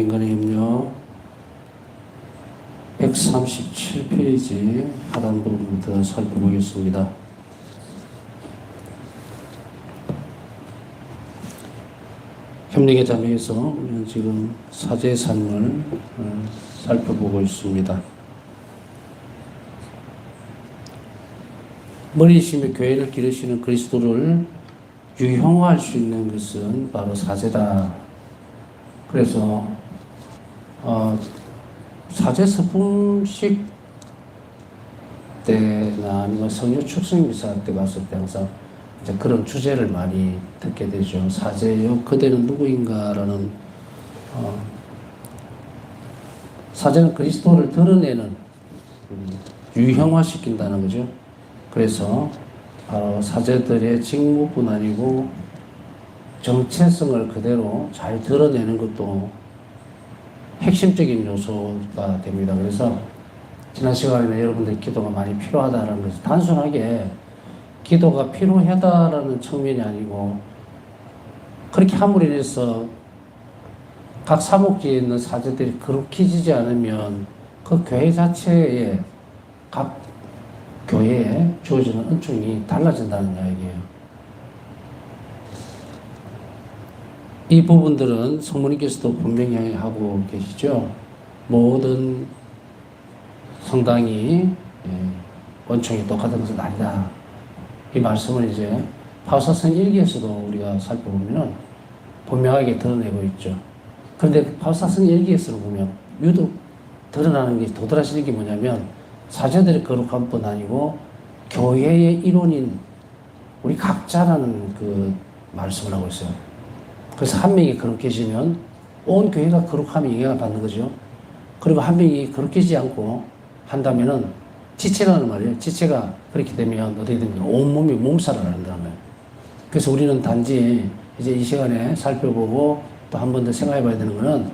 인간의 염려 137페이지 하단 부분부터 살펴보겠습니다. 협력의 자매에서 우리는 지금 사제의 삶을 살펴보고 있습니다. 머리이시며 교회를 기르시는 그리스도를 유형화할 수 있는 것은 바로 사제다. 그래서 사제 서품식 때나 아니면 성녀 축성 미사 때 갔을 때 항상 이제 그런 주제를 많이 듣게 되죠. 사제요, 그대는 누구인가라는 사제는 그리스도를 드러내는 유형화시킨다는 거죠. 그래서 바로 사제들의 직무뿐 아니고 정체성을 그대로 잘 드러내는 것도 핵심적인 요소가 됩니다. 그래서 지난 시간에 여러분들 기도가 많이 필요하다는 것은 단순하게 기도가 필요하다라는 측면이 아니고 그렇게 함으로 인해서 각 사목지에 있는 사제들이 거룩해지지 않으면 그 교회 자체에 각 교회에 주어지는 은총이 달라진다는 이야기예요. 이 부분들은 성모님께서도 분명히 하고 계시죠. 모든 성당이 원총이 똑같은 것은 아니다. 이 말씀을 이제 바울사상 1기에서도 우리가 살펴보면 분명하게 드러내고 있죠. 그런데 바울사상 1기에서는 보면 유독 드러나는 게 도드라지는 게 뭐냐면 사제들의 거룩한 뿐 아니고 교회의 일원인 우리 각자라는 그 말씀을 하고 있어요. 그래서 한 명이 거룩해지면 온 교회가 거룩함에 영향을 받는 거죠. 그리고 한 명이 거룩해지지 않고 한다면은 지체라는 말이에요. 지체가 그렇게 되면 어떻게 됩니까? 온몸이 몸살을 앓는다는 거예요. 그래서 우리는 단지 이제 이 시간에 살펴보고 또 한 번 더 생각해 봐야 되는 거는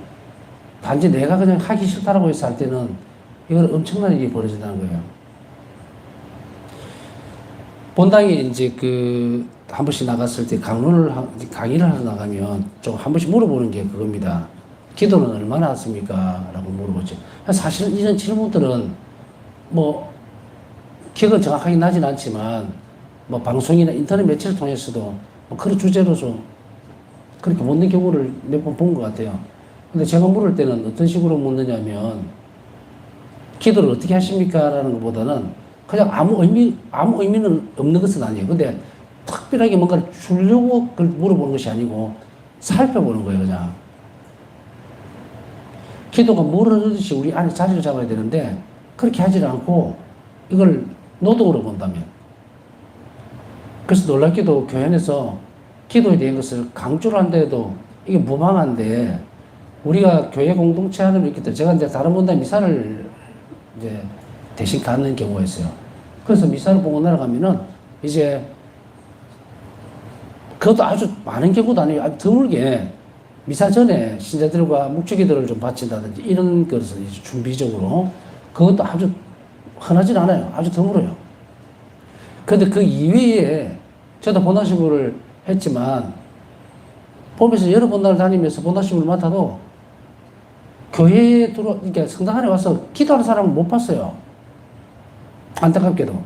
단지 내가 그냥 하기 싫다라고 해서 할 때는 이건 엄청난 일이 벌어진다는 거예요. 본당에 이제 한 번씩 나갔을 때 강의를 하러 나가면 좀 한 번씩 물어보는 게 그겁니다. 기도는 얼마나 했습니까? 라고 물어보죠. 사실은 이런 질문들은 기억은 정확하게 나진 않지만 방송이나 인터넷 매체를 통해서도 그런 주제로서 그렇게 묻는 경우를 몇 번 본 것 같아요. 근데 제가 물을 때는 어떤 식으로 묻느냐면 기도를 어떻게 하십니까? 라는 것보다는 그냥 아무 의미는 없는 것은 아니에요. 근데 특별하게 뭔가를 주려고 그걸 물어보는 것이 아니고 살펴보는 거예요, 그냥. 기도가 모르듯이 우리 안에 자리를 잡아야 되는데 그렇게 하지 않고 이걸 노동으로 본다면. 그래서 놀랍게도 교회 안에서 기도에 대한 것을 강조를 한데도 이게 무방한데 우리가 교회 공동체 안으로 있기 때문에 제가 이제 다른 분들 미사를 이제 대신 가는 경우가 있어요. 그래서 미사를 보고 날아가면은 이제 그것도 아주 많은 경우도 아니에요. 아주 드물게 미사 전에 신자들과 묵주기도를 좀 바친다든지 이런 것을 이제 준비적으로 그것도 아주 흔하진 않아요. 아주 드물어요. 그런데 그 이외에 저도 본당시부를 했지만 보면서 여러 본당을 다니면서 본당시부를 맡아도 교회에 그러니까 성당 안에 와서 기도하는 사람을 못 봤어요. 안타깝게도.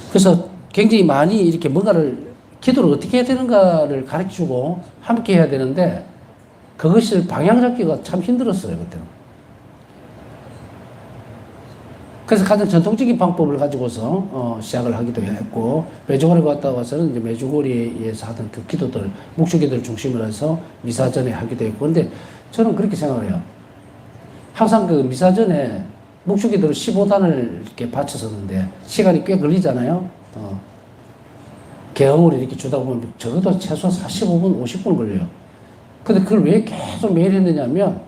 그래서 굉장히 많이 이렇게 뭔가를 기도를 어떻게 해야 되는가를 가르쳐주고 함께 해야 되는데 그것을 방향 잡기가 참 힘들었어요, 그때는. 그래서 가장 전통적인 방법을 가지고서 시작을 하기도 했고 매주거리 갔다 와서는 이제 매주거리에서 하던 그 기도들, 묵주기도를 중심으로 해서 미사 전에 하기도 했고 근데 저는 그렇게 생각을 해요. 항상 그 미사 전에 묵주기도를 15단을 이렇게 바쳤었는데 시간이 꽤 걸리잖아요. 개헌을 이렇게 주다 보면 적어도 최소 45분, 50분 걸려요. 근데 그걸 왜 계속 매일 했느냐면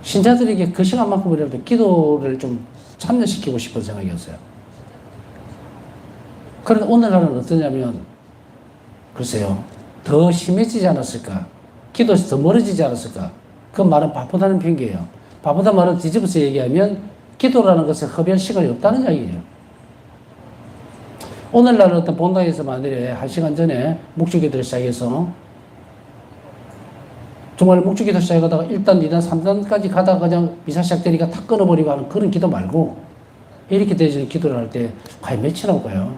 신자들에게 그 시간만큼이라도 기도를 좀 참여시키고 싶은 생각이었어요. 그런데 오늘날은 어떠냐면 글쎄요. 더 심해지지 않았을까? 기도에서 더 멀어지지 않았을까? 그 말은 바쁘다는 핑계예요. 바쁘다 말은 뒤집어서 얘기하면 기도라는 것에 허비할 시간이 없다는 이야기예요. 오늘날 어떤 본당에서 만일에 1시간 전에 묵주기도를 시작해서 정말 묵주기도 시작하다가 1단, 2단, 3단까지 가다가 그냥 미사 시작되니까 탁 끊어버리고 하는 그런 기도 말고 이렇게 되어진 기도를 할 때 과연 몇이 나올까요?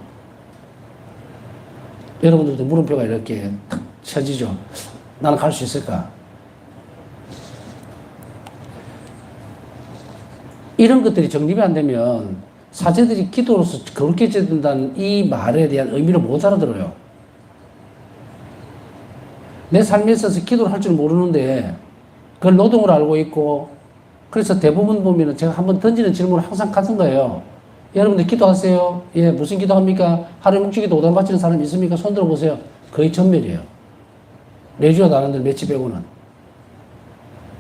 여러분들도 물음표가 이렇게 탁 쳐지죠. 나는 갈 수 있을까? 이런 것들이 정립이 안 되면 사제들이 기도로서 거룩해져야 된다는 이 말에 대한 의미를 못 알아들어요. 내 삶에 있어서 기도를 할 줄 모르는데 그걸 노동으로 알고 있고, 그래서 대부분 보면은 제가 한번 던지는 질문은 항상 같은 거예요. 여러분들 기도하세요? 예, 무슨 기도합니까? 하루에 묵주기도 5단 바치는 사람 있습니까? 손 들어보세요. 거의 전멸이에요. 내주와 나는들 며칠 빼고는.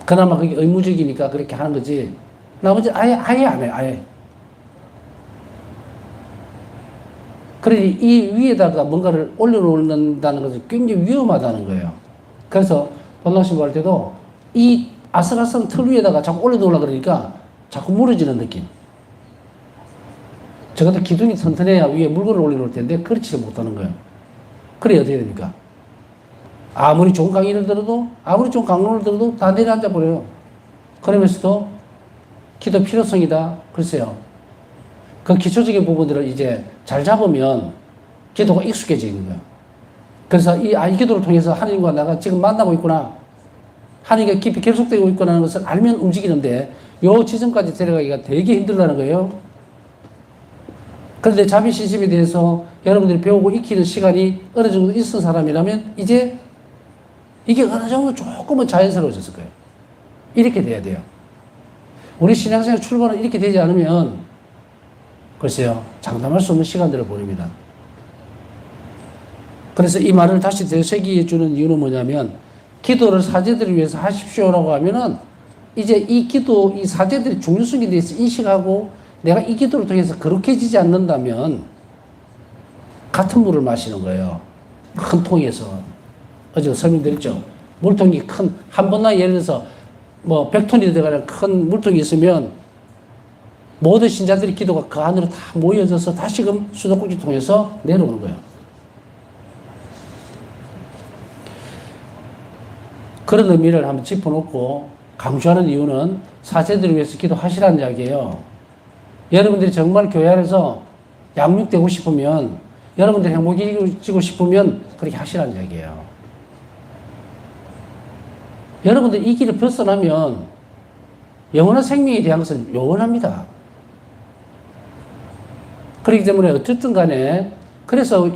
그나마 그게 의무적이니까 그렇게 하는 거지. 나머지 아예 안 해요, 아예. 그러니 이 위에다가 뭔가를 올려놓는다는 것은 굉장히 위험하다는 거예요. 그래서 본당신고 할 때도 이 아슬아슬한 틀 위에다가 자꾸 올려놓으려고 그러니까 자꾸 무너지는 느낌. 적어도 기둥이 튼튼해야 위에 물건을 올려놓을 텐데 그렇지 못하는 거예요. 그래 어떻게 됩니까? 아무리 좋은 강의를 들어도, 아무리 좋은 강론을 들어도 다 내려앉아 버려요. 그러면서도 기도 필요성이다. 글쎄요. 그 기초적인 부분들을 이제 잘 잡으면 기도가 익숙해지는 거예요. 그래서 이 기도를 통해서 하나님과 내가 지금 만나고 있구나. 하나님과 깊이 계속되고 있구나 하는 것을 알면 움직이는데 요 지점까지 데려가기가 되게 힘들다는 거예요. 그런데 자비신심에 대해서 여러분들이 배우고 익히는 시간이 어느 정도 있은 사람이라면 이제 이게 어느 정도 조금은 자연스러워졌을 거예요. 이렇게 돼야 돼요. 우리 신앙생활 출발은 이렇게 되지 않으면 글쎄요, 장담할 수 없는 시간들을 보냅니다. 그래서 이 말을 다시 되새기해 주는 이유는 뭐냐면, 기도를 사제들을 위해서 하십시오라고 하면은 이제 이 기도, 이 사제들의 중요성에 대해서 인식하고 내가 이 기도를 통해서 거룩해지지 않는다면 같은 물을 마시는 거예요. 큰 통에서. 어제 설명드렸죠. 물통이 큰, 한 번나 예를 들어서 뭐 100톤이 들어가는 큰 물통이 있으면 모든 신자들의 기도가 그 안으로 다 모여져서 다시금 수도꼭지 통해서 내려오는 거예요. 그런 의미를 한번 짚어놓고 강조하는 이유는 사제들을 위해서 기도하시라는 이야기예요. 여러분들이 정말 교회 안에서 양육되고 싶으면, 여러분들이 행복해지고 싶으면 그렇게 하시라는 이야기예요. 여러분들 이 길을 벗어나면 영원한 생명에 대한 것은 영원합니다. 그렇기 때문에 어쨌든 간에, 그래서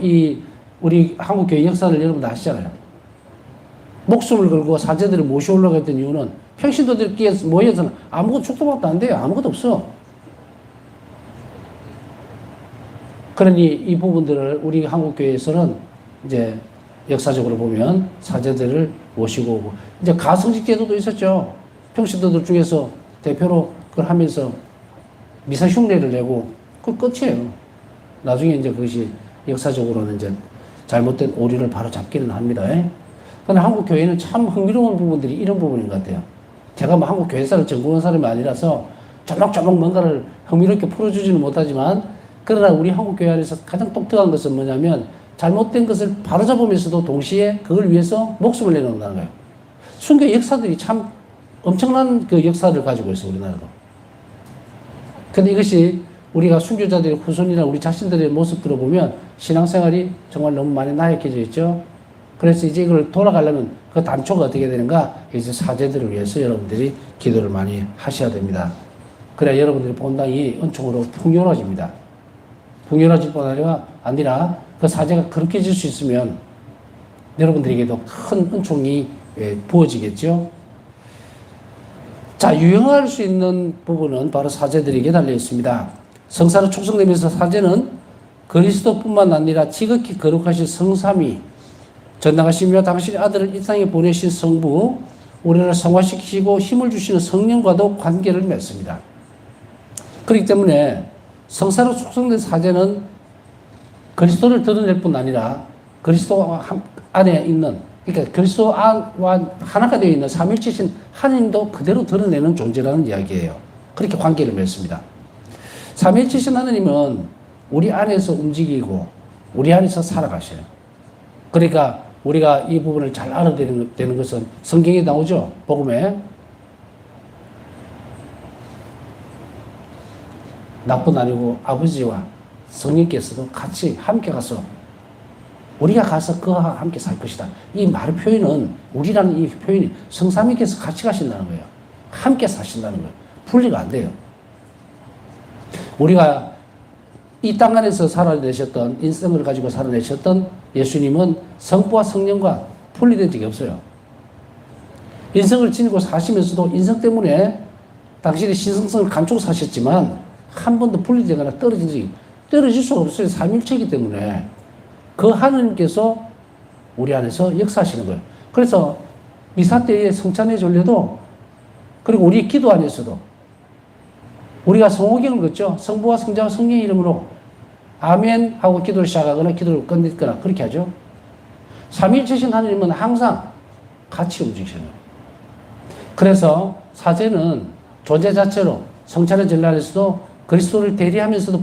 우리 한국교회 역사를 여러분들 아시잖아요. 목숨을 걸고 사제들을 모셔오려고 했던 이유는 평신도들끼리 모여서는 아무것도 축도밖에 안 돼요. 아무것도 없어. 그러니 이 부분들을 우리 한국교회에서는 이제 역사적으로 보면 사제들을 모시고 오고, 이제 가성식 제도도 있었죠. 평신도들 중에서 대표로 그걸 하면서 미사 흉내를 내고 그 끝이에요. 나중에 이제 그것이 역사적으로는 이제 잘못된 오류를 바로 잡기는 합니다. 그런데 한국 교회는 참 흥미로운 부분들이 이런 부분인 것 같아요. 제가 뭐 한국 교회사를 전공한 사람이 아니라서 조목조목 뭔가를 흥미롭게 풀어주지는 못하지만, 그러나 우리 한국 교회 안에서 가장 독특한 것은 뭐냐면 잘못된 것을 바로잡으면서도 동시에 그걸 위해서 목숨을 내놓는다는 거예요. 순교 역사들이 참 엄청난 그 역사를 가지고 있어요, 우리나라도. 근데 이것이 우리가 순교자들의 후손이나 우리 자신들의 모습들을 보면 신앙생활이 정말 너무 많이 나약해져 있죠. 그래서 이제 이걸 돌아가려면 그 단초가 어떻게 되는가? 이제 사제들을 위해서 여러분들이 기도를 많이 하셔야 됩니다. 그래야 여러분들의 본당이 은총으로 풍요로워집니다. 풍요로워질 뿐 아니라 그 사제가 거룩해질 수 있으면 여러분들에게도 큰 은총이 부어지겠죠. 자, 유용할 수 있는 부분은 바로 사제들에게 달려 있습니다. 성사로 축성되면서 사제는 그리스도뿐만 아니라 지극히 거룩하신 성삼위, 전능하시며 당신의 아들을 이 땅에 보내신 성부, 우리를 성화시키시고 힘을 주시는 성령과도 관계를 맺습니다. 그렇기 때문에 성사로 축성된 사제는 그리스도를 드러낼 뿐 아니라 그리스도 안에 있는, 그러니까 그리스도와 하나가 되어 있는 삼위일체신 하나님도 그대로 드러내는 존재라는 이야기예요. 그렇게 관계를 맺습니다. 삼위일체신 하나님은 우리 안에서 움직이고 우리 안에서 살아가셔요. 그러니까 우리가 이 부분을 잘 알아야 되는 것은 성경에 나오죠. 복음에. 나뿐 아니고 아버지와 성령께서도 같이 함께 가서 우리가 가서 그와 함께 살 것이다. 이 말 표현은 우리라는 이 표현이 성삼위께서 같이 가신다는 거예요. 함께 사신다는 거예요. 분리가 안 돼요. 우리가 이 땅 안에서 살아내셨던 인생을 가지고 살아내셨던 예수님은 성부와 성령과 분리된 적이 없어요. 인생을 지니고 사시면서도 인생 때문에 당신의 신성성을 감추고 사셨지만 한 번도 분리되거나 떨어질 수가 없어요. 삼일체이기 때문에 그 하느님께서 우리 안에서 역사하시는 거예요. 그래서 미사 때의 성찬의 전례도 그리고 우리 기도 안에서도 우리가 성호경을 걷죠. 성부와 성자와 성령의 이름으로 아멘 하고 기도를 시작하거나 기도를 끝내거나 그렇게 하죠. 삼위일체신 하느님은 항상 같이 움직이셔요. 그래서 사제는 존재 자체로 성찬의 전례 안에서도 그리스도를 대리하면서도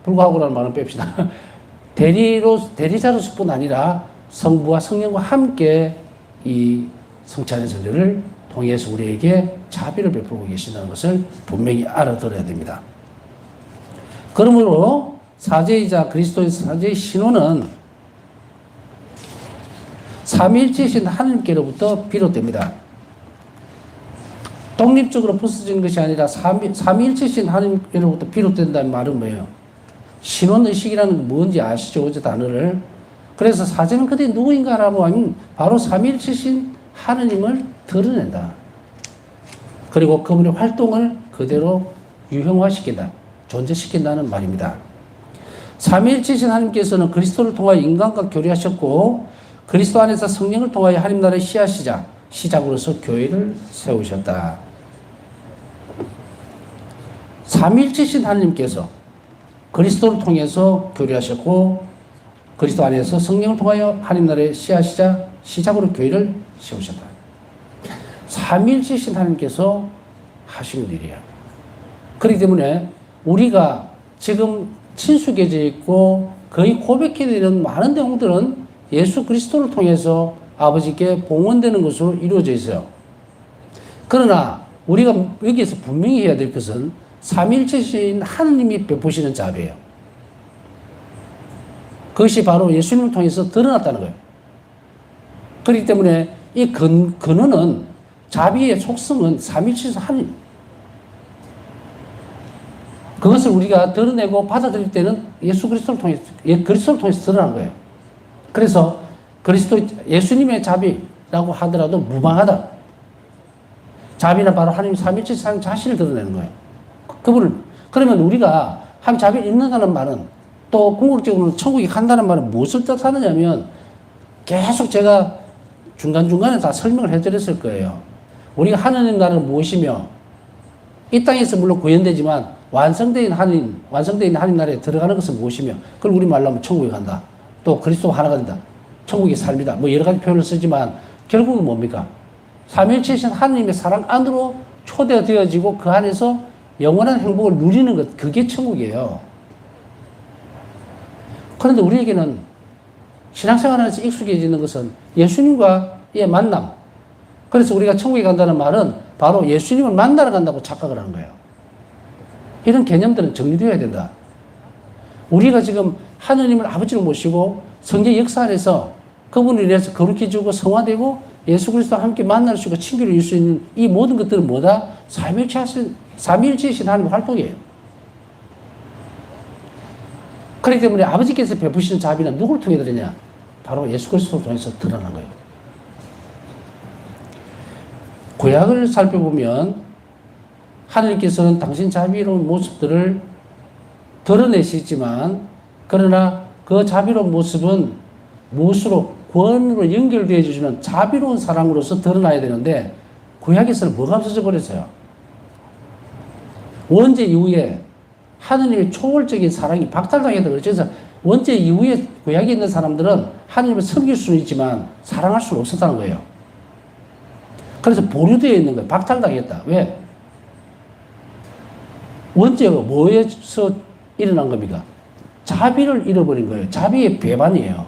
불구하고라는 말은 뺍시다. 대리자로서뿐 아니라 성부와 성령과 함께 이 성찬의 전례를 통해서 우리에게 자비를 베풀고 계신다는 것을 분명히 알아들어야 됩니다. 그러므로 사제이자 그리스도의 사제의 신호는 삼위일체이신 하나님께로부터 비롯됩니다. 독립적으로 부서지는 것이 아니라 삼위일체이신 하나님께로부터 비롯된다는 말은 뭐예요? 신원의식이라는 게 뭔지 아시죠? 어제 단어를. 그래서 사제는 그때 누구인가라고 하면 바로 삼위일체이신 하느님을 드러낸다. 그리고 그분의 활동을 그대로 유형화시킨다. 존재시킨다는 말입니다. 삼위일체이신 하나님께서는 그리스도를 통하여 인간과 교류하셨고 그리스도 안에서 성령을 통하여 하나님 나라의 시작으로서 교회를 세우셨다. 삼위일체이신 하나님께서 그리스도를 통해서 교류하셨고 그리스도 안에서 성령을 통하여 하나님 나라의 시작으로 교회를 세우셨다. 삼위일체이신 하나님께서 하시는 일이야. 그렇기 때문에 우리가 지금 친숙해져 있고 거의 고백해야 되는 많은 내용들은 예수 그리스도를 통해서 아버지께 봉헌되는 것으로 이루어져 있어요. 그러나 우리가 여기에서 분명히 해야 될 것은 삼위일체이신 하느님이 베푸시는 자비예요. 그것이 바로 예수님을 통해서 드러났다는 거예요. 그렇기 때문에 이 근원은 자비의 속성은 삼위일체이신 하느님. 그것을 우리가 드러내고 받아들일 때는 예수 그리스도를 통해서 드러난 거예요. 그래서 예수님의 자비라고 하더라도 무방하다. 자비는 바로 하나님 삼위일체이신 하나님 자신을 드러내는 거예요. 그러면 우리가 하나님 자비를 입는다는 말은 또 궁극적으로 천국에 간다는 말은 무엇을 뜻하느냐면 계속 제가 중간중간에 다 설명을 해드렸을 거예요. 우리가 하나님 나라는 무엇이며 이 땅에서 물론 구현되지만 완성된 하나님 나라에 들어가는 것은 무엇이며 그걸 우리말로 하면 천국에 간다. 또 그리스도가 하나가 된다. 천국의 삶이다. 뭐 여러 가지 표현을 쓰지만 결국은 뭡니까? 삼위일체이신 하나님의 사랑 안으로 초대되어지고 그 안에서 영원한 행복을 누리는 것, 그게 천국이에요. 그런데 우리에게는 신앙생활 안에서 익숙해지는 것은 예수님과의 만남. 그래서 우리가 천국에 간다는 말은 바로 예수님을 만나러 간다고 착각을 하는 거예요. 이런 개념들은 정리되어야 된다. 우리가 지금 하느님을 아버지로 모시고 성경 역사 안에서 그분을 위해서 거룩해지고 성화되고 예수 그리스도와 함께 만날 수 있고 친교를 이룰 수 있는 이 모든 것들은 뭐다? 삼위일체이신 하나님의 활동이에요. 그렇기 때문에 아버지께서 베푸시는 자비는 누구를 통해 드리냐? 바로 예수 그리스도를 통해서 드러난 거예요. 구약을 살펴보면 하나님께서는 당신 자비로운 모습들을 드러내시지만 그러나 그 자비로운 모습은 무엇으로 구원으로 연결되어 주시는 자비로운 사랑으로서 드러나야 되는데 구약에서는 뭐가 없어져 버렸어요. 원죄 이후에 하느님의 초월적인 사랑이 박탈당했다 그랬죠. 그래서 원죄 이후에 구약에 있는 사람들은 하느님을 섬길 수는 있지만 사랑할 수는 없었다는 거예요. 그래서 보류되어 있는 거예요. 박탈당했다. 왜? 원죄가 뭐에서 일어난 겁니까? 자비를 잃어버린 거예요. 자비의 배반이에요.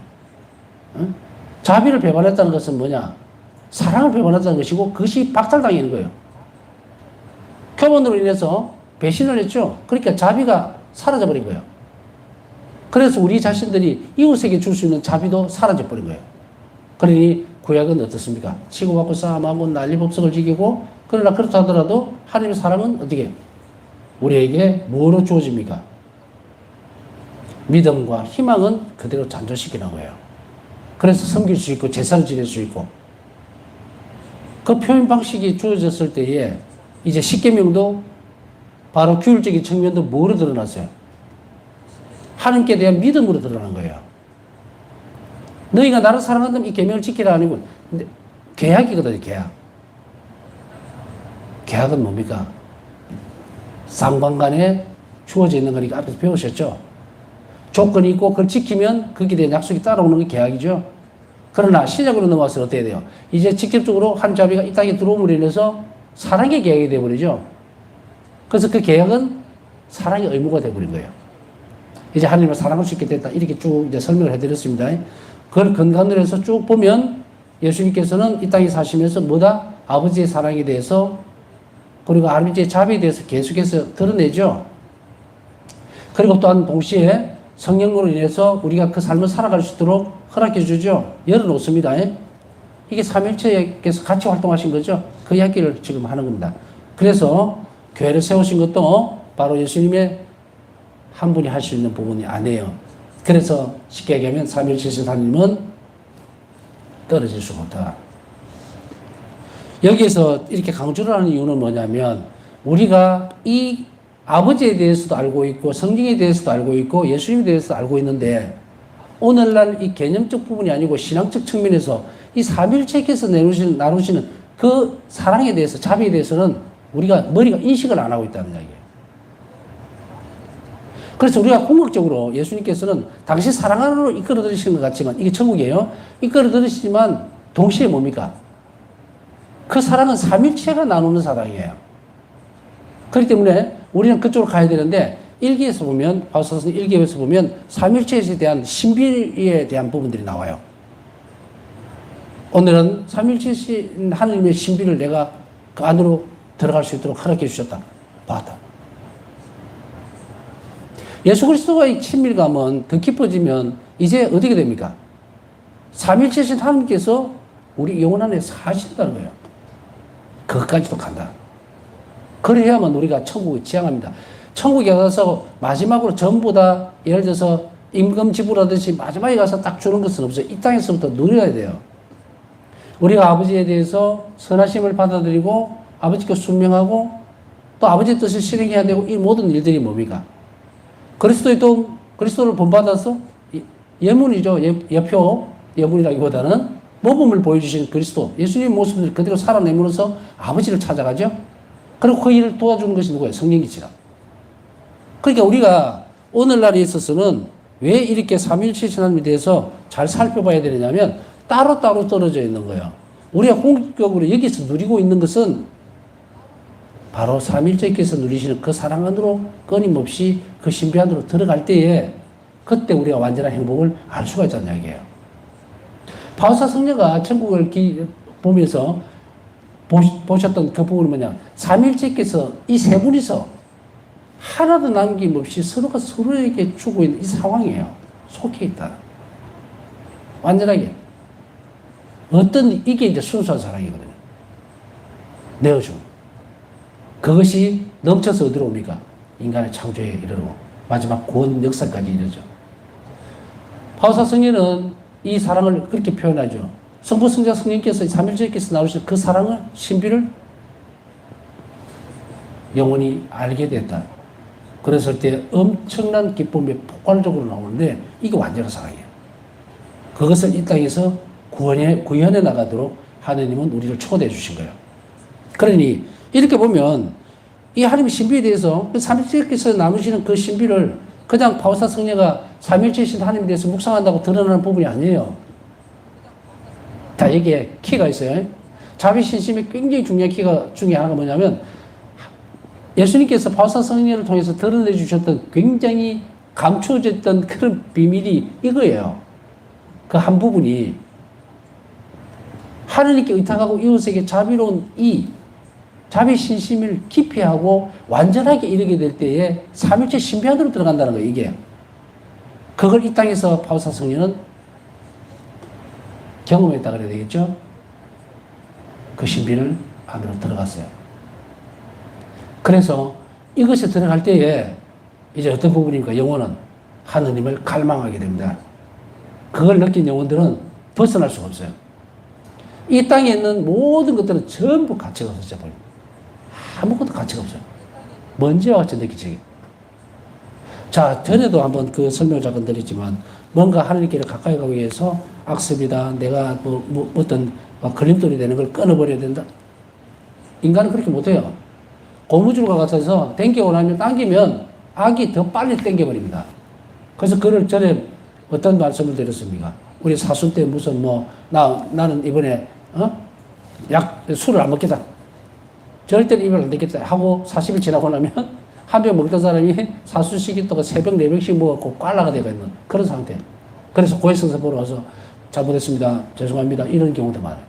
응? 자비를 배반했다는 것은 뭐냐? 사랑을 배반했다는 것이고 그것이 박탈당하는 거예요. 교만으로 인해서 배신을 했죠. 그러니까 자비가 사라져버린 거예요. 그래서 우리 자신들이 이웃에게 줄 수 있는 자비도 사라져버린 거예요. 그러니 구약은 어떻습니까? 치고받고 싸움하고 난리법석을 지키고 그러나 그렇다 하더라도 하나님의 사랑은 어떻게 우리에게 뭐로 주어집니까? 믿음과 희망은 그대로 잔존시키는 거예요. 그래서 섬길 수 있고 제사를 지낼 수 있고 그 표현 방식이 주어졌을 때에 이제 십계명도 바로 규율적인 측면도 뭐로 드러났어요? 하나님께 대한 믿음으로 드러난 거예요. 너희가 나를 사랑한다면 이 계명을 지키라 아니고 계약이거든요. 계약. 계약은 뭡니까? 상관간에 주어져 있는 거니까 앞에서 배우셨죠? 조건이 있고 그걸 지키면 거기에 대한 약속이 따라오는 게 계약이죠. 그러나 신약으로 넘어와서 어떻게 돼요? 이제 직접적으로 한 자비가 이 땅에 들어옴으로 인해서 사랑의 계약이 되어버리죠. 그래서 그 계약은 사랑의 의무가 되어버린 거예요. 이제 하나님을 사랑할 수 있게 됐다. 이렇게 쭉 이제 설명을 해드렸습니다. 그걸 근간으로 해서 쭉 보면 예수님께서는 이 땅에 사시면서 뭐다? 아버지의 사랑에 대해서 그리고 아버지의 자비에 대해서 계속해서 드러내죠. 그리고 또한 동시에 성령으로 인해서 우리가 그 삶을 살아갈 수 있도록 허락해 주죠. 열어놓습니다. 이게 삼위일체께서 같이 활동하신 거죠. 그 이야기를 지금 하는 겁니다. 그래서 교회를 세우신 것도 바로 예수님의 한 분이 할 수 있는 부분이 아니에요. 그래서 쉽게 얘기하면 삼위일체신 하나님은 떨어질 수가 없다. 여기에서 이렇게 강조를 하는 이유는 뭐냐면 우리가 이 아버지에 대해서도 알고 있고 성령에 대해서도 알고 있고 예수님에 대해서도 알고 있는데 오늘날 이 개념적 부분이 아니고 신앙적 측면에서 이 삼위일체께서 나누시는 그 사랑에 대해서 자비에 대해서는 우리가 머리가 인식을 안 하고 있다는 이야기예요. 그래서 우리가 궁극적으로 예수님께서는 당시 사랑 안으로 이끌어 들으시는 것 같지만 이게 천국이에요. 이끌어 들으시지만 동시에 뭡니까? 그 사랑은 삼위일체가 나누는 사랑이에요. 그렇기 때문에 우리는 그쪽으로 가야 되는데 일기에서 보면 바울서서 일기에서 보면 삼위일체에 대한 신비에 대한 부분들이 나와요. 오늘은 삼위일체신 하나님의 신비를 내가 그 안으로 들어갈 수 있도록 허락해 주셨다. 봤다. 예수 그리스도와의 친밀감은 더 깊어지면 이제 어떻게 됩니까? 삼위일체신 하나님께서 우리 영혼 안에 사신다는 거예요. 그것까지도 간다. 그래야만 우리가 천국을 지향합니다. 천국에 가서 마지막으로 전부 다 예를 들어서 임금 지불하듯이 마지막에 가서 딱 주는 것은 없어요. 이 땅에서부터 누려야 돼요. 우리가 아버지에 대해서 선하심을 받아들이고 아버지께 순명하고 또 아버지의 뜻을 실행해야 되고 이 모든 일들이 뭡니까? 그리스도를 본받아서 예문이죠. 예표, 예문이라기보다는 모범을 보여주신 그리스도, 예수님의 모습을 그대로 살아내면서 아버지를 찾아가죠. 그리고 그 일을 도와주는 것이 누구예요? 성령이지라. 그러니까 우리가 오늘날에 있어서는 왜 이렇게 삼위일체신 하나님에 대해서 잘 살펴봐야 되느냐면 따로따로 떨어져 있는 거예요. 우리가 공격적으로 여기서 누리고 있는 것은 바로 삼위일체께서 누리시는 그 사랑 안으로 끊임없이 그 신비 안으로 들어갈 때에 그때 우리가 완전한 행복을 알 수가 있다는 이야기예요. 바울사 성녀가 천국을 보면서 보셨던 그 부분은 뭐냐? 삼위일체께서 이 세 분이서 하나도 남김없이 서로가 서로에게 주고 있는 이 상황이에요. 속해 있다. 완전하게. 이게 이제 순수한 사랑이거든요. 내어주고. 그것이 넘쳐서 어디로 옵니까? 인간의 창조에 이르러 마지막 구원 역사까지 이르죠. 바울사 성녀는 이 사랑을 그렇게 표현하죠. 성부, 성자, 성령께서 삼위일체께서 나오신 그 사랑을 신비를 영원히 알게 됐다. 그랬을 때 엄청난 기쁨이 폭발적으로 나오는데 이게 완전한 사랑이에요. 그것을 이 땅에서 구현해 나가도록 하느님은 우리를 초대해 주신 거예요. 그러니 이렇게 보면 이 하나님의 신비에 대해서 삼위일체께서 나누시는 그 신비를 그냥 바울사 성녀가 삼위일체이신 하나님에 대해서 묵상한다고 드러나는 부분이 아니에요. 다 여기에 키가 있어요. 자비 신심의 굉장히 중요한 키가 중에 하나가 뭐냐면 예수님께서 바울사 성령을 통해서 드러내 주셨던 굉장히 감추어졌던 그런 비밀이 이거예요. 그 한 부분이 하느님께 의탁하고 이웃에게 자비로운 이 자비 신심을 깊이 하고 완전하게 이르게 될 때에 삼일체 신비 안으로 들어간다는 거예요, 이게. 그걸 이 땅에서 바울사 성령은 경험했다 그래야 되겠죠? 그 신비를 안으로 들어갔어요. 그래서 이것에 들어갈 때에 이제 어떤 부분입니까? 영혼은 하느님을 갈망하게 됩니다. 그걸 느낀 영혼들은 벗어날 수가 없어요. 이 땅에 있는 모든 것들은 전부 가치가 없어져 버립니다. 아무것도 가치가 없어요. 먼지와 같이 느끼지. 자, 전에도 한번 그 설명을 잠깐 드렸지만, 뭔가 하나님께를 가까이 가기 위해서 악습이다, 내가 어떤 걸림돌이 되는 걸 끊어버려야 된다. 인간은 그렇게 못해요. 고무줄과 같아서 당기고 나면 당기면 악이 더 빨리 당겨버립니다. 그래서 그를 전에 어떤 말씀을 드렸습니까? 우리 사순 때 무슨 나는 이번에 술을 안 먹겠다. 절대로 입을 안 되겠다 하고 40일 지나고 나면 한 병 먹던 사람이 사순식이 또 3병, 4병씩 먹고 꽐라가 되고 있는 그런 상태. 그래서 고해성사 보러 와서 잘못했습니다. 죄송합니다. 이런 경우도 많아요.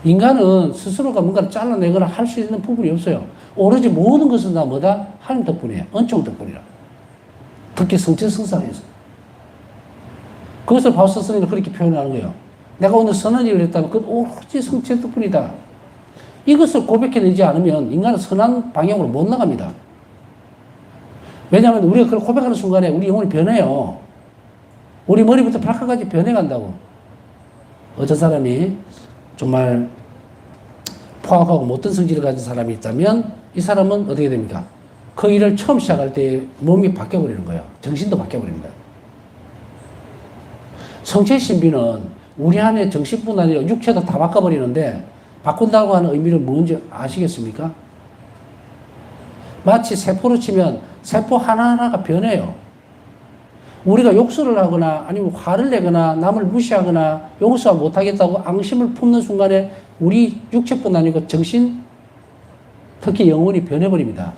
인간은 스스로가 뭔가를 잘라내거나 할 수 있는 부분이 없어요. 오로지 모든 것은 다 뭐다? 하나님 덕분이에요. 은총 덕분이라. 특히 성체성상에서. 그것을 바울사 성령은 그렇게 표현하는 거예요. 내가 오늘 선한 일을 했다면 그건 오로지 성체 덕분이다. 이것을 고백해내지 않으면 인간은 선한 방향으로 못 나갑니다. 왜냐하면 우리가 그걸 고백하는 순간에 우리 영혼이 변해요. 우리 머리부터 발끝까지 변해간다고. 어떤 사람이 정말 포악하고 못된 성질을 가진 사람이 있다면 이 사람은 어떻게 됩니까? 그 일을 처음 시작할 때 몸이 바뀌어버리는 거예요. 정신도 바뀌어버립니다. 성체 신비는 우리 안에 정신뿐 아니라 육체도 다 바꿔버리는데 바꾼다고 하는 의미는 뭔지 아시겠습니까? 마치 세포로 치면 세포 하나하나가 변해요. 우리가 욕설을 하거나 아니면 화를 내거나 남을 무시하거나 용서 못하겠다고 앙심을 품는 순간에 우리 육체뿐 아니고 정신, 특히 영혼이 변해버립니다.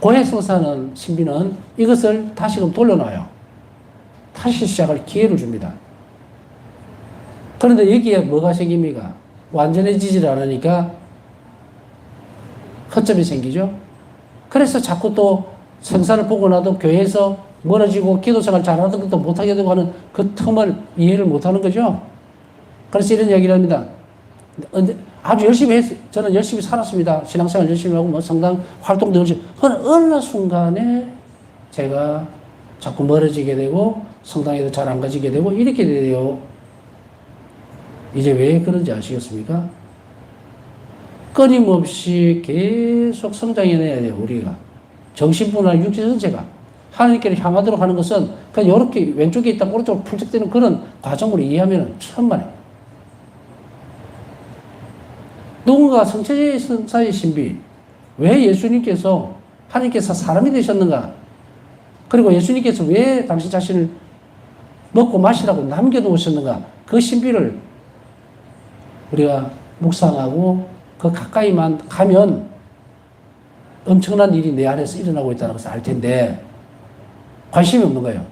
고해성사는 신비는 이것을 다시금 돌려놔요. 다시 시작할 기회를 줍니다. 그런데 여기에 뭐가 생깁니까? 완전해지질 않으니까 허점이 생기죠. 그래서 자꾸 또 생사를 보고 나도 교회에서 멀어지고 기도생활 잘하던 것도 못하게 되고 하는 그 틈을 이해를 못하는 거죠. 그래서 이런 얘기를 합니다. 아주 열심히 저는 열심히 살았습니다. 신앙생활 열심히 하고 성당 활동도 열심히. 그러나 어느 순간에 제가 자꾸 멀어지게 되고 성당에도 잘 안 가지게 되고 이렇게 돼요. 이제 왜 그런지 아시겠습니까? 끊임없이 계속 성장해내야 돼요, 우리가. 정신뿐 아니라 육체 전체가. 하나님께를 향하도록 하는 것은 그냥 이렇게 왼쪽에 있다 오른쪽으로 풀적되는 그런 과정으로 이해하면 천만에. 누군가 성체성사의 신비. 왜 예수님께서, 하나님께서 사람이 되셨는가? 그리고 예수님께서 왜 당신 자신을 먹고 마시라고 남겨놓으셨는가? 그 신비를 우리가 묵상하고 그 가까이만 가면 엄청난 일이 내 안에서 일어나고 있다는 것을 알 텐데 관심이 없는 거예요.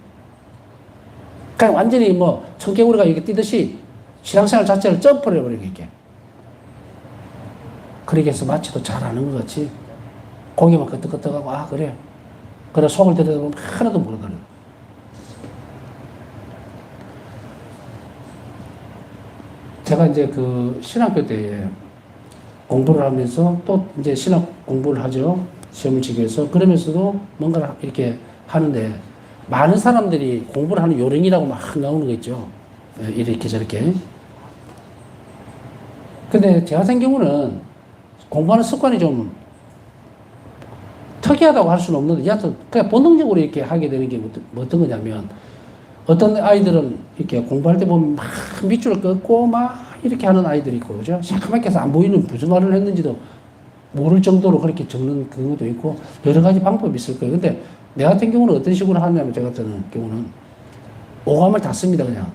그냥 완전히 청개구리가 이렇게 뛰듯이 신앙생활 자체를 점프를 해버리게 이렇게. 그렇게 해서 마치도 잘하는 것 같이 고개만 끄덕끄덕하고 아 그래. 그래 속을 들여다보면 하나도 모르더라고요. 제가 이제 그 신학교 때에 공부를 하면서 또 이제 신학 공부를 하죠. 시험을 치기 위해서. 그러면서도 뭔가를 이렇게 하는데 많은 사람들이 공부를 하는 요령이라고 막 나오는 거 있죠. 이렇게 저렇게. 근데 제 같은 경우는 공부하는 습관이 좀 특이하다고 할 수는 없는데 여하튼 그냥 본능적으로 이렇게 하게 되는 게 어떤 거냐면 어떤 아이들은 이렇게 공부할 때 보면 막 밑줄을 긋고 막 이렇게 하는 아이들이 있고, 그죠? 새까맣게 해서 안 보이는 무슨 말을 했는지도 모를 정도로 그렇게 적는 경우도 있고, 여러 가지 방법이 있을 거예요. 근데 내 같은 경우는 어떤 식으로 하냐면, 저 같은 경우는 오감을 다 씁니다, 그냥.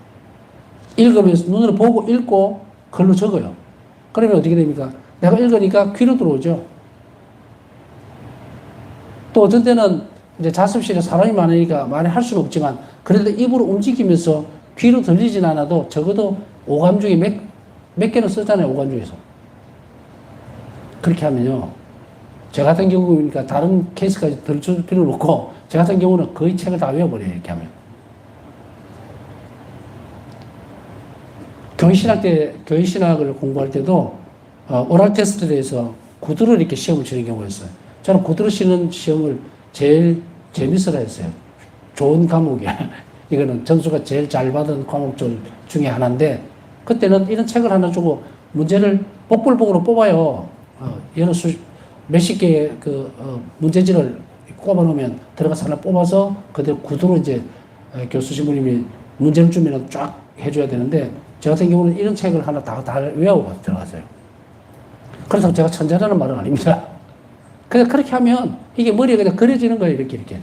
읽으면서 눈으로 보고 읽고 글로 적어요. 그러면 어떻게 됩니까? 내가 읽으니까 귀로 들어오죠. 또 어떤 때는 이제 자습실에 사람이 많으니까 말을 할 수는 없지만 그래도 입으로 움직이면서 귀로 들리진 않아도 적어도 오감 중에 몇 개는 쓰잖아요. 오감 중에서. 그렇게 하면요. 저 같은 경우니까 다른 케이스까지 들을 필요는 없고 저 같은 경우는 거의 책을 다 외워버려요. 이렇게 하면. 교회신학을 공부할 때도 오랄 테스트에 대해서 구두를 이렇게 시험을 치는 경우가 있어요. 저는 구두를 치는 시험을 제일 재밌어라 했어요. 좋은 과목이야. 이거는 점수가 제일 잘 받은 과목 중에 하나인데 그때는 이런 책을 하나 주고 문제를 복불복으로 뽑아요. 몇십 개의 문제지를 꼽아 놓으면 들어가서 하나 뽑아서 그대로 구두로 이제 교수 신부님이 문제를 주면 쫙 해줘야 되는데 저 같은 경우는 이런 책을 하나 다 외우고 들어갔어요. 그래서 제가 천재라는 말은 아닙니다. 그냥 그렇게 하면 이게 머리에 그냥 그려지는 거예요. 이렇게.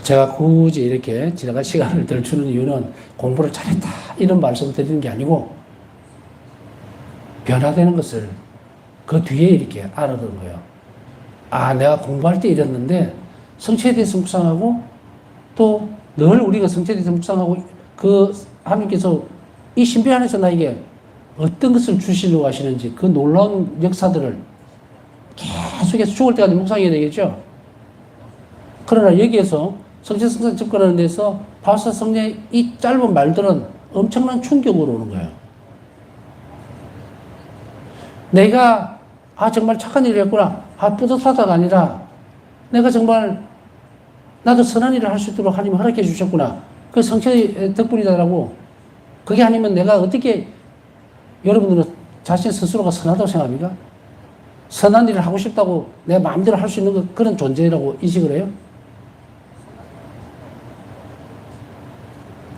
제가 굳이 이렇게 지나갈 시간을 덜 주는 이유는 공부를 잘했다 이런 말씀 드리는 게 아니고 변화되는 것을 그 뒤에 이렇게 알아듣는 거예요. 아, 내가 공부할 때 이랬는데 성취에 대해서 묵상하고 또 늘 우리가 성취에 대해서 묵상하고 그 하나님께서 이 신비 안에서 나에게 어떤 것을 주시려고 하시는지 그 놀라운 역사들을 계속해서 죽을 때까지 묵상해야 되겠죠. 그러나 여기에서 성취성사 접근하는 데서 바울사 성령의 이 짧은 말들은 엄청난 충격으로 오는 거예요. 내가 정말 착한 일을 했구나. 뿌듯하다가 아니라 내가 정말 나도 선한 일을 할 수 있도록 하나님 허락해 주셨구나. 그 성취의 덕분이다라고. 그게 아니면 내가 어떻게 여러분들은 자신 스스로가 선하다고 생각합니까? 선한 일을 하고 싶다고 내 마음대로 할 수 있는 그런 존재라고 인식을 해요?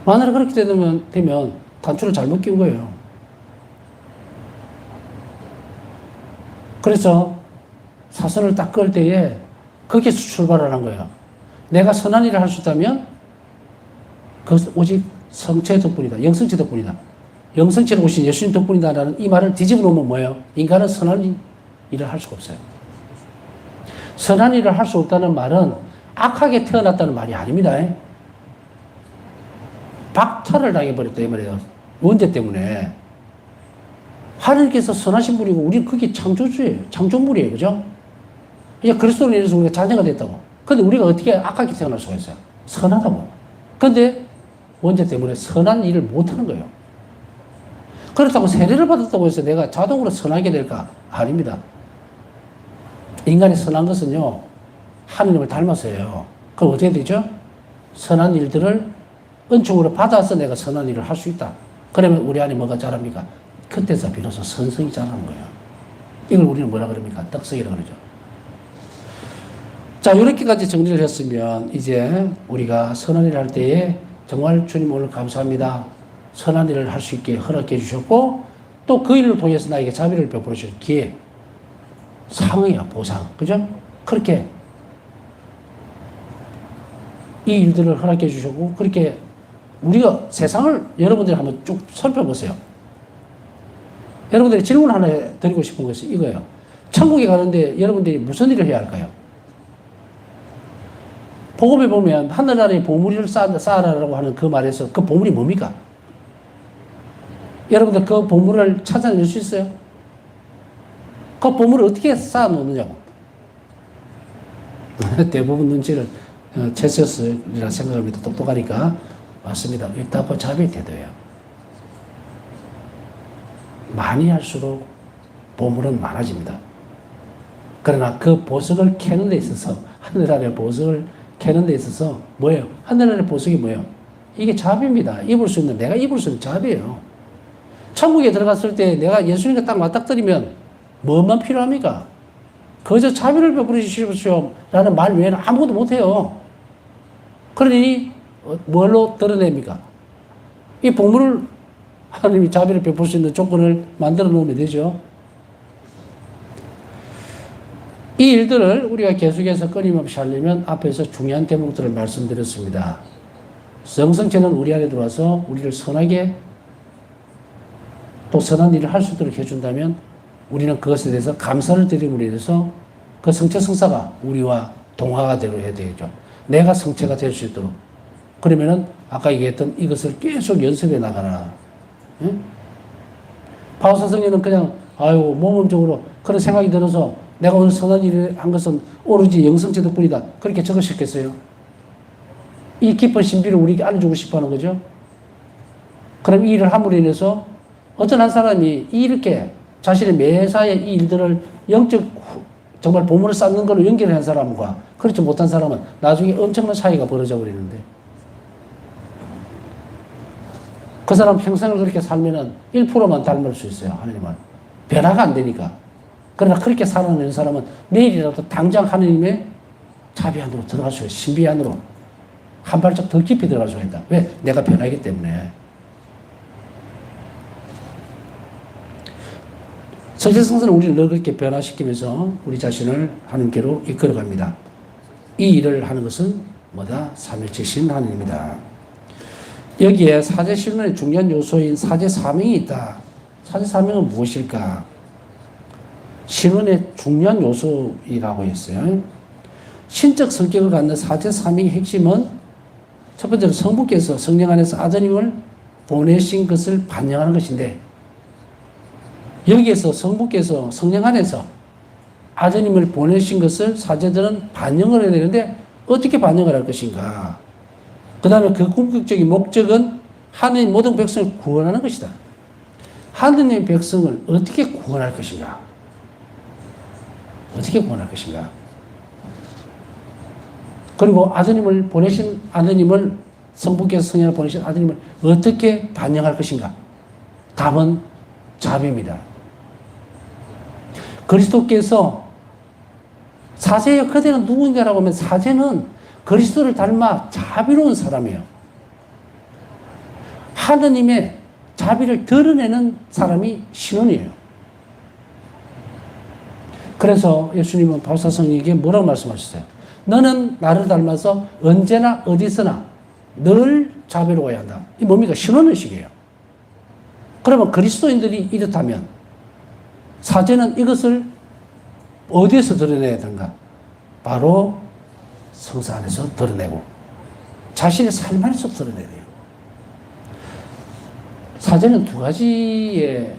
만약에 그렇게 되면 단추를 잘못 끼운 거예요. 그래서 사선을 딱 끌 때에 거기서 출발을 한 거예요. 내가 선한 일을 할 수 있다면 그것은 오직 성체 덕분이다. 영성체 덕분이다. 영성체로 오신 예수님 덕분이다라는 이 말을 뒤집어 놓으면 뭐예요? 인간은 선한 일을 할 수가 없어요. 선한 일을 할 수 없다는 말은 악하게 태어났다는 말이 아닙니다. 박탈을 당해버렸다 이 말이에요. 원죄 때문에. 하나님께서 선하신 분이고 우리는 그게 창조주예요. 창조물이에요. 그죠? 이제 그리스도로 인해서 우리가 자녀가 됐다고. 근데 우리가 어떻게 악하게 태어날 수가 있어요? 선하다고. 근데 원죄 때문에 선한 일을 못하는 거예요. 그렇다고 세례를 받았다고 해서 내가 자동으로 선하게 될까? 아닙니다. 인간이 선한 것은요, 하느님을 닮아서예요. 그럼 어떻게 되죠? 선한 일들을 은총으로 받아서 내가 선한 일을 할 수 있다. 그러면 우리 안에 뭐가 자랍니까? 그때서 비로소 선성이 자라는 거예요. 이걸 우리는 뭐라 그럽니까? 덕성이라고 그러죠. 자, 이렇게까지 정리를 했으면 이제 우리가 선한 일을 할 때에 정말 주님 오늘 감사합니다. 선한 일을 할 수 있게 허락해 주셨고 또 그 일을 통해서 나에게 자비를 베풀어 주신 기회, 상이야, 보상. 그죠? 그렇게 이 일들을 허락해 주셨고 그렇게 우리가 세상을 여러분들이 한번 쭉 살펴보세요. 여러분들이 질문 하나 드리고 싶은 것이 이거예요. 천국에 가는데 여러분들이 무슨 일을 해야 할까요? 복음에 보면 하늘나라에 보물을 쌓아라라고 하는 그 말에서 그 보물이 뭡니까? 여러분들 그 보물을 찾아낼 수 있어요? 그 보물을 어떻게 쌓아놓느냐고. 대부분 눈치를 채셨으리라 생각합니다. 똑똑하니까. 맞습니다. 입답과 자비의 태도예요. 많이 할수록 보물은 많아집니다. 그러나 그 보석을 캐는 데 있어서 하늘나라의 보석을 캐는 데 있어서 뭐예요? 하늘나라의 보석이 뭐예요? 이게 자비입니다. 입을 수 있는, 내가 입을 수 있는 자비예요. 천국에 들어갔을 때 내가 예수님과 딱 맞닥뜨리면 뭐만 필요합니까? 그저 자비를 베풀어 주십시오 라는 말 외에는 아무것도 못해요. 그러니 뭘로 드러냅니까? 이 보물을 하나님이 자비를 베풀 수 있는 조건을 만들어 놓으면 되죠. 이 일들을 우리가 계속해서 끊임없이 하려면 앞에서 중요한 대목들을 말씀드렸습니다. 성성체는 우리 안에 들어와서 우리를 선하게 또 선한 일을 할 수 있도록 해준다면 우리는 그것에 대해서 감사를 드림으로 인해서 그 성체 성사가 우리와 동화가 되려 해야 되죠. 내가 성체가 될 수 있도록. 그러면은 아까 얘기했던 이것을 계속 연습해 나가라. 응? 바오사성님은 그냥 아유 모범적으로 그런 생각이 들어서 내가 오늘 선한 일을 한 것은 오로지 영성체 덕분이다. 그렇게 적으셨겠어요? 이 깊은 신비를 우리에게 알려주고 싶어 하는 거죠. 그럼 이 일을 함으로 인해서 어떤 한 사람이 이렇게 자신의 매사의 이 일들을 영적 정말 보물을 쌓는 걸로 연결한 사람과 그렇지 못한 사람은 나중에 엄청난 차이가 벌어져 버리는데 그 사람 평생을 그렇게 살면은 1%만 닮을 수 있어요. 하나님은. 변화가 안 되니까. 그러나 그렇게 살아내는 사람은 내일이라도 당장 하나님의 자비 안으로 들어갈 수가 있어요. 신비 안으로. 한 발짝 더 깊이 들어갈 수가 있다. 왜? 내가 변하기 때문에. 성실성사는 우리를 늘 그렇게 변화시키면서 우리 자신을 하나님께로 이끌어갑니다. 이 일을 하는 것은 뭐다? 삼일체신 하나님입니다. 여기에 사제 신론의 중요한 요소인 사제 사명이 있다. 사제 사명은 무엇일까? 신론의 중요한 요소이라고 했어요. 신적 성격을 갖는 사제 사명의 핵심은 첫 번째로 성부께서 성령 안에서 아드님을 보내신 것을 반영하는 것인데 여기에서 성부께서 성령 안에서 아드님을 보내신 것을 사제들은 반영을 해야 되는데 어떻게 반영을 할 것인가? 그 다음에 그 궁극적인 목적은 하느님 모든 백성을 구원하는 것이다. 하느님의 백성을 어떻게 구원할 것인가? 어떻게 구원할 것인가? 그리고 아드님을 보내신 아드님을 성부께서 성령을 보내신 아드님을 어떻게 반영할 것인가? 답은 자비입니다. 그리스도께서 사제의 역할은 누구인가라고 하면 사제는 그리스도를 닮아 자비로운 사람이에요. 하느님의 자비를 드러내는 사람이 신원이에요. 그래서 예수님은 바오사성에게 뭐라고 말씀하셨어요? 너는 나를 닮아서 언제나 어디서나 늘 자비로워야 한다. 이 뭡니까? 신원의식이에요. 그러면 그리스도인들이 이렇다면 사제는 이것을 어디에서 드러내야 되는가? 바로 성사 안에서 드러내고 자신의 삶 안에서 드러내야 돼요. 사제는 두 가지의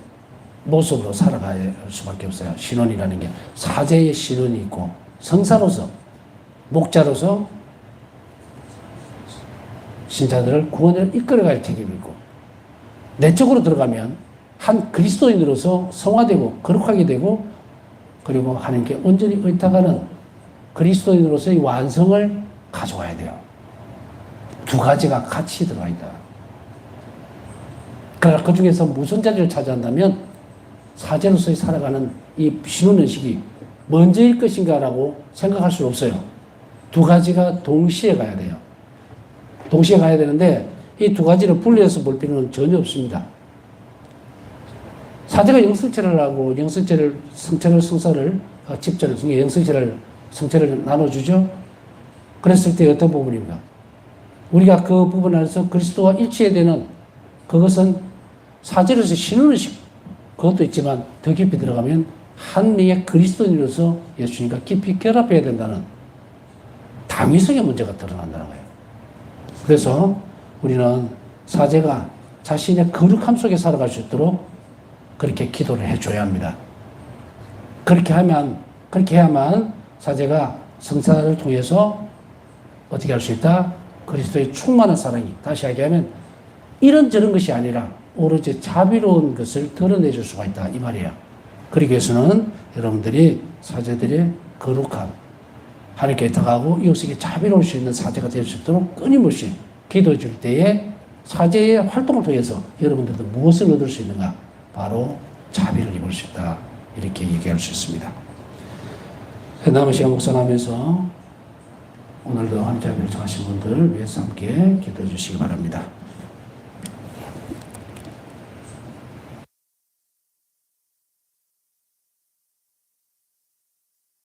모습으로 살아갈 수밖에 없어요. 신원이라는 게 사제의 신원이 있고 성사로서 목자로서 신자들을 구원을 이끌어갈 책임이 있고 내적으로 들어가면 한 그리스도인으로서 성화되고 거룩하게 되고 그리고 하나님께 온전히 의탁하는 그리스도인으로서의 완성을 가져와야 돼요. 두 가지가 같이 들어가 있다. 그러나 그 중에서 무슨 자리를 차지한다면 사제로서의 살아가는 이 신혼의식이 먼저일 것인가라고 생각할 수 없어요. 두 가지가 동시에 가야 돼요. 동시에 가야 되는데 이 두 가지를 분리해서 볼 필요는 전혀 없습니다. 사제가 영성체를 하고 영성체를 성체를 성사를 집전을 영성체를 성체를 나눠주죠. 그랬을 때 어떤 부분입니까? 우리가 그 부분 안에서 그리스도와 일치해야 되는 그것은 사제로서 신혼의식 그것도 있지만 더 깊이 들어가면 한 명의 그리스도인으로서 예수님과 깊이 결합해야 된다는 당위성의 문제가 드러난다는 거예요. 그래서 우리는 사제가 자신의 거룩함 속에 살아갈 수 있도록 그렇게 기도를 해줘야 합니다. 그렇게 해야만 사제가 성사를 통해서 어떻게 할 수 있다? 그리스도의 충만한 사랑이, 다시 얘기하면 이런저런 것이 아니라 오로지 자비로운 것을 드러내줄 수가 있다. 이 말이에요. 그러기 위해서는 여러분들이 사제들의 거룩함, 하나님께 다가가고 이웃에게 자비로울 수 있는 사제가 될 수 있도록 끊임없이 기도해 줄 때에 사제의 활동을 통해서 여러분들도 무엇을 얻을 수 있는가? 바로 자비를 입을 수 있다. 이렇게 얘기할 수 있습니다. 남은 시간 묵상하면서 오늘도 하나님 자비를 정하신 분들을 위해서 함께 기도해 주시기 바랍니다.